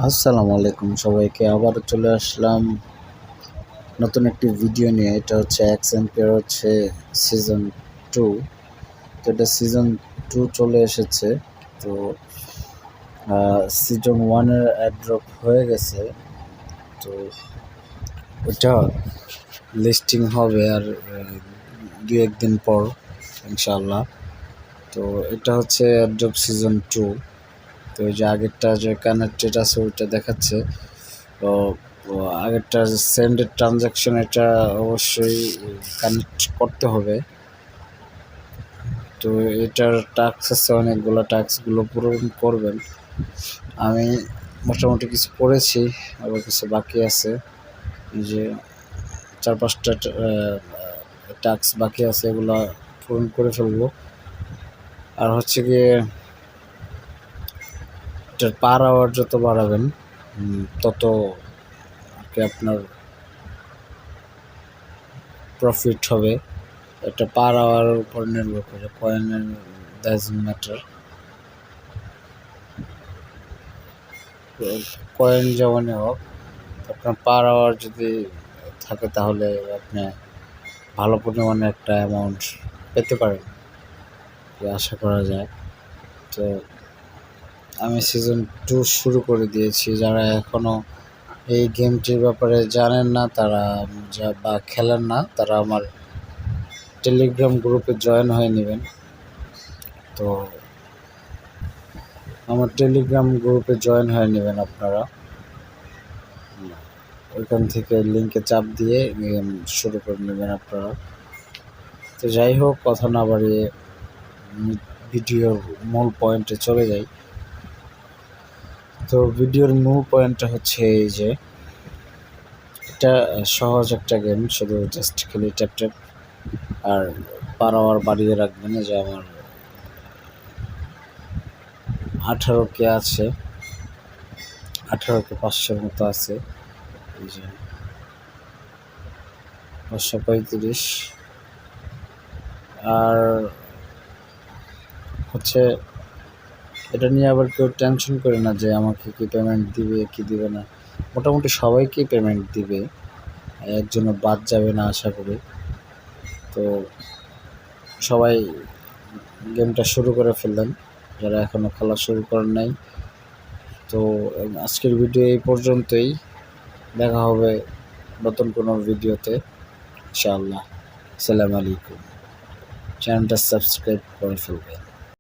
আসসালামু আলাইকুম সবাইকে, আবার চলে আসলাম নতুন একটি ভিডিও নিয়ে। এটা হচ্ছে এক্সএমপির হচ্ছে সিজন 2। তো এটা সিজন 2 চলে এসেছে। তো সিজন 1-এর অ্যাড্রপ হয়ে গেছে। তো ওটা লিস্টিং হবে আর 2-1 দিন পর ইনশাআল্লাহ। তো এটা হচ্ছে অ্যাড্রপ সিজন 2। তো এই যে আগেরটা যে কানেক্টেড আছে ওইটা দেখাচ্ছে। তো আগেরটা সেন্ডের ট্রানজ্যাকশন, এটা অবশ্যই কানেক্ট করতে হবে। তো এটার টাস্ক আছে, অনেকগুলো টাস্কগুলো পূরণ করবেন। আমি মোটামুটি কিছু করেছি, আবার কিছু বাকি আছে। এই যে 4-5টা টাস্ক বাকি আছে, এগুলো পূরণ করে ফেলবো। আর হচ্ছে গিয়ে এটার পার আওয়ার যত বাড়াবেন তত আপনার প্রফিট হবে। এটা পার আওয়ার উপর নির্ভর করে, কয়েনের ডাজন্ট ম্যাটার। কয়েন যেমনই হোক, আপনার পার আওয়ার যদি থাকে তাহলে আপনি ভালো পরিমাণে একটা অ্যামাউন্ট পেতে পারেন, আশা করা যায়। তো আমি সিজন 2 শুরু করে দিয়েছি। যারা এখনও এই গেমটির ব্যাপারে জানেন না তারা বা খেলেন না, তারা আমার টেলিগ্রাম গ্রুপে জয়েন হয়ে নেবেন। তো আমার টেলিগ্রাম গ্রুপে জয়েন হয়ে নেবেন আপনারা। ওইখান থেকে লিঙ্কে চাপ দিয়ে গেম শুরু করে নেবেন আপনারা। তো যাই হোক, কথা না বাড়িয়ে ভিডিওর মূল পয়েন্টে চলে যাই। তো ভিডিওর মূল পয়েন্টটা হচ্ছে এই যে এটা সহজ একটা গেম, শুধু জাস্ট খেলি ট্যাপ ট্যাপ আর পার আওয়ার বাড়িয়ে রাখবেন। যে আমার 18K আছে, 18K 500 মতো আছে। এই যে 535। আর হচ্ছে এটা নিয়ে আবার কেউ টেনশন করে না যে আমাকে কি পেমেন্ট দিবে কি দিবে না। মোটামুটি সবাইকেই পেমেন্ট দিবে, একজনও বাদ যাবে না আশা করি। তো সবাই গেমটা শুরু করে ফেললেন যারা এখনও খেলা শুরু করেন নাই। তো আজকের ভিডিও এই পর্যন্তই, দেখা হবে নতুন কোনো ভিডিওতে ইনশাআল্লাহ। আসসালামু আলাইকুম। চ্যানেলটা সাবস্ক্রাইব করে ফেলবেন।